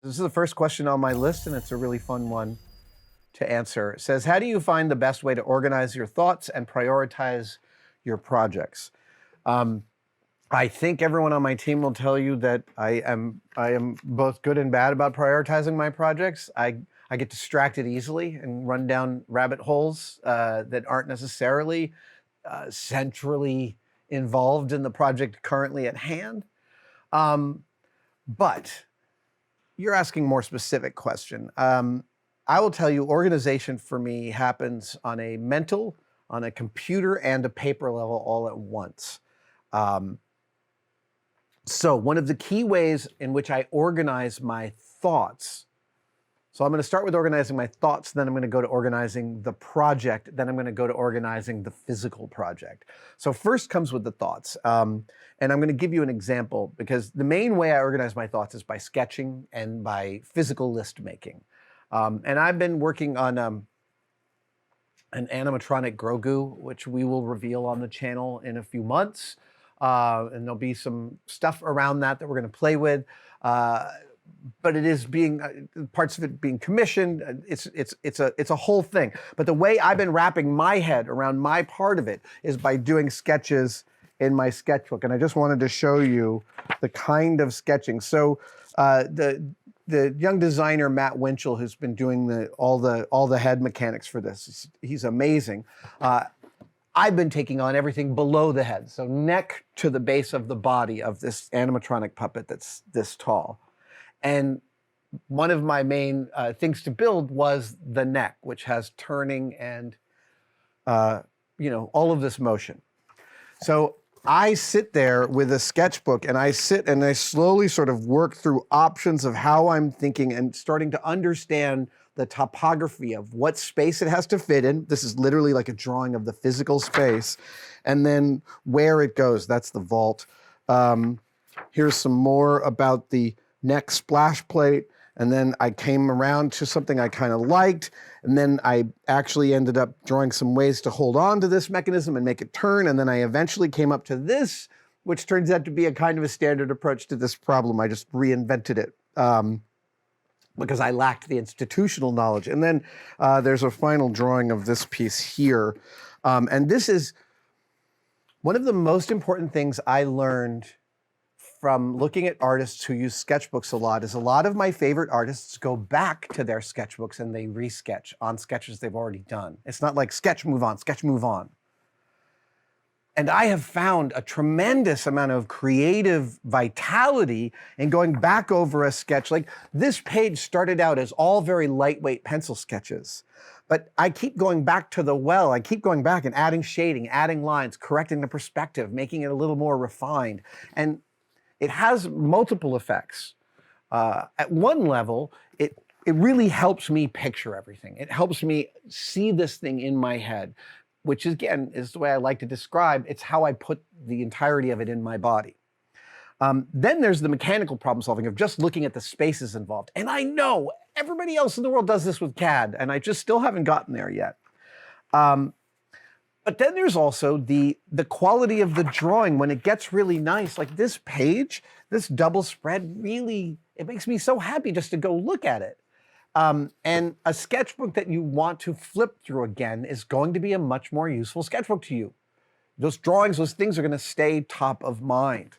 This is the first question on my list, and it's a really fun one to answer. It says, how do you find the best way to organize your thoughts and prioritize your projects? I think everyone on my team will tell you that I am both good and bad about prioritizing my projects. I get distracted easily and run down rabbit holes that aren't necessarily centrally involved in the project currently at hand. But you're asking a more specific question. I will tell you, organization for me happens on a mental, on a computer, and a paper level all at once. So one of the key ways in which I organize my thoughts, so I'm going to start with organizing my thoughts, then I'm going to go to organizing the project, then I'm going to go to organizing the physical project. So first comes with the thoughts. And I'm going to give you an example, because the main way I organize my thoughts is by sketching and by physical list making. And I've been working on an animatronic Grogu, which we will reveal on the channel in a few months. And there'll be some stuff around that we're going to play with. But it is being, parts of it being commissioned. It's a whole thing. But the way I've been wrapping my head around my part of it is by doing sketches in my sketchbook. And I just wanted to show you the kind of sketching. So the young designer, Matt Winchell, who's been doing all the head mechanics for this, he's amazing. I've been taking on everything below the head. So neck to the base of the body of this animatronic puppet that's this tall. And one of my main things to build was the neck, which has turning and, all of this motion. So I sit there with a sketchbook and I sit and I slowly sort of work through options of how I'm thinking and starting to understand the topography of what space it has to fit in. This is literally like a drawing of the physical space. And then where it goes, that's the vault. Here's some more about the neck splash plate, and then I came around to something I kind of liked, and then I actually ended up drawing some ways to hold on to this mechanism and make it turn, and then I eventually came up to this, which turns out to be a kind of a standard approach to this problem. I just reinvented it because I lacked the institutional knowledge. And then there's a final drawing of this piece here, and this is one of the most important things I learned from looking at artists who use sketchbooks a lot. Is a lot of my favorite artists go back to their sketchbooks and they resketch on sketches they've already done. It's not like sketch, move on, sketch, move on. And I have found a tremendous amount of creative vitality in going back over a sketch. Like this page started out as all very lightweight pencil sketches, but I keep going back to the well. I keep going back and adding shading, adding lines, correcting the perspective, making it a little more refined. And it has multiple effects. At one level, it really helps me picture everything. It helps me see this thing in my head, which again is the way I like to describe. It's how I put the entirety of it in my body. Then there's the mechanical problem solving of just looking at the spaces involved. And I know everybody else in the world does this with CAD, and I just still haven't gotten there yet. But then there's also the quality of the drawing when it gets really nice. Like this page, this double spread, really, it makes me so happy just to go look at it. And a sketchbook that you want to flip through again is going to be a much more useful sketchbook to you. Those drawings, those things are going to stay top of mind.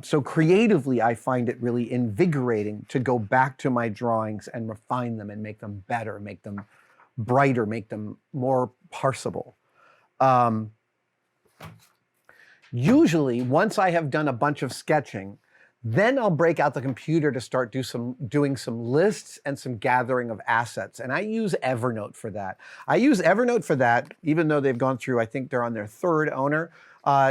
So creatively, I find it really invigorating to go back to my drawings and refine them and make them better, make them brighter, make them more parsable. Usually, once I have done a bunch of sketching, then I'll break out the computer to start doing some lists and some gathering of assets. And I use Evernote for that. Even though they've gone through, I think they're on their third owner.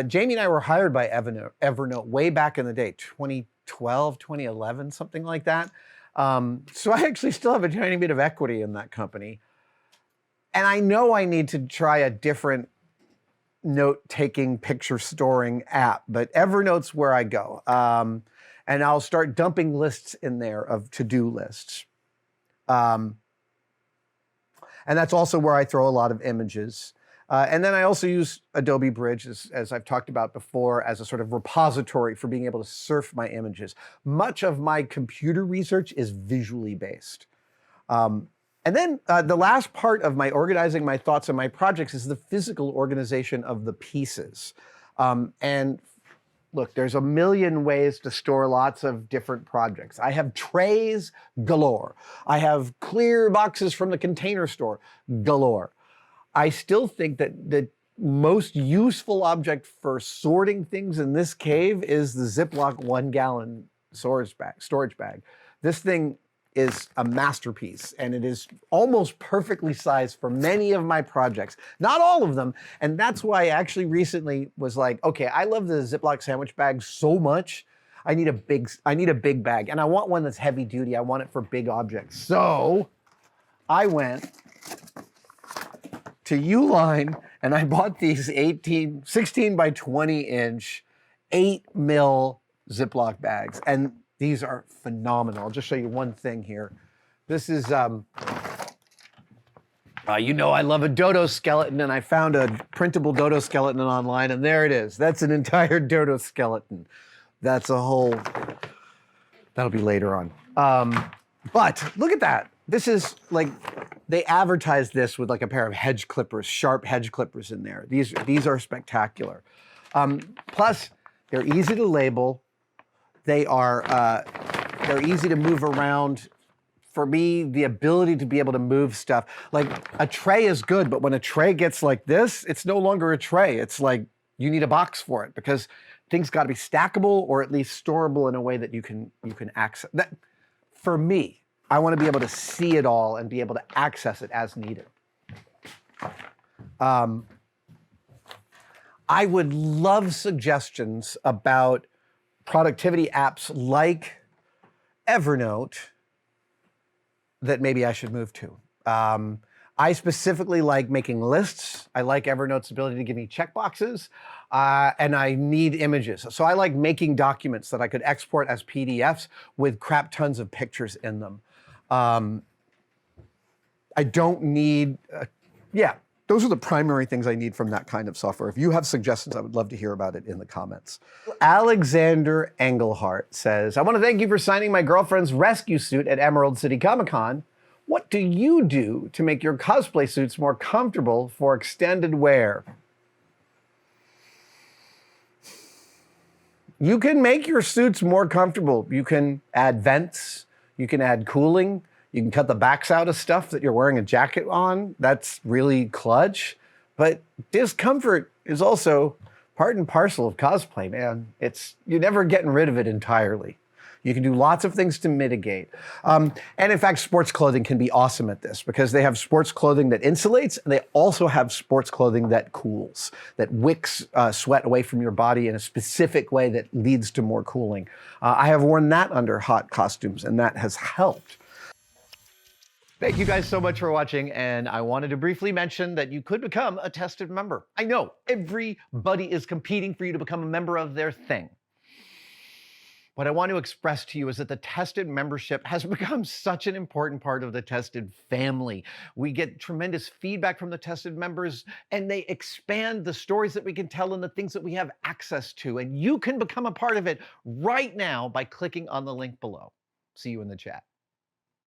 Jamie and I were hired by Evernote way back in the day, 2012, 2011, something like that. So I actually still have a tiny bit of equity in that company. And I know I need to try a different note-taking, picture-storing app, but Evernote's where I go. And I'll start dumping lists in there of to-do lists. And that's also where I throw a lot of images. And then I also use Adobe Bridge, as I've talked about before, as a sort of repository for being able to surf my images. Much of my computer research is visually based. And then the last part of my organizing my thoughts and my projects is the physical organization of the pieces. And look, there's a million ways to store lots of different projects. I have trays galore. I have clear boxes from the Container Store galore. I still think that the most useful object for sorting things in this cave is the Ziploc 1-gallon storage bag. This thing is a masterpiece, and it is almost perfectly sized for many of my projects. Not all of them, and that's why I actually recently was like, okay, I love the Ziploc sandwich bag so much, I need a big bag, and I want one that's heavy duty. I want it for big objects. So I went to Uline and I bought these 16 by 20 inch 8 mil Ziploc bags, and these are phenomenal. I'll just show you one thing here. This is, you know I love a dodo skeleton, and I found a printable dodo skeleton online, and there it is. That's an entire dodo skeleton. That's a whole, that'll be later on. But look at that. This is like, they advertised this with like a pair of hedge clippers, sharp hedge clippers in there. These are spectacular. Plus, they're easy to label. They're easy to move around. For me, the ability to be able to move stuff, like a tray is good, but when a tray gets like this, it's no longer a tray. It's like you need a box for it because things got to be stackable or at least storable in a way that you can access. That, for me, I want to be able to see it all and be able to access it as needed. I would love suggestions about productivity apps like Evernote that maybe I should move to. I specifically like making lists. I like Evernote's ability to give me checkboxes, and I need images. So I like making documents that I could export as PDFs with crap tons of pictures in them. I don't need, yeah, those are the primary things I need from that kind of software. If you have suggestions, I would love to hear about it in the comments. Alexander Englehart says, I want to thank you for signing my girlfriend's rescue suit at Emerald City Comic Con. What do you do to make your cosplay suits more comfortable for extended wear? You can make your suits more comfortable. You can add vents, you can add cooling, you can cut the backs out of stuff that you're wearing a jacket on. That's really clutch. But discomfort is also part and parcel of cosplay, man. You're never getting rid of it entirely. You can do lots of things to mitigate. And in fact, sports clothing can be awesome at this because they have sports clothing that insulates, and they also have sports clothing that cools, that wicks sweat away from your body in a specific way that leads to more cooling. I have worn that under hot costumes, and that has helped. Thank you guys so much for watching, and I wanted to briefly mention that you could become a tested member. I know, everybody is competing for you to become a member of their thing. What I want to express to you is that the Tested membership has become such an important part of the Tested family. We get tremendous feedback from the Tested members, and they expand the stories that we can tell and the things that we have access to, and you can become a part of it right now by clicking on the link below. See you in the chat.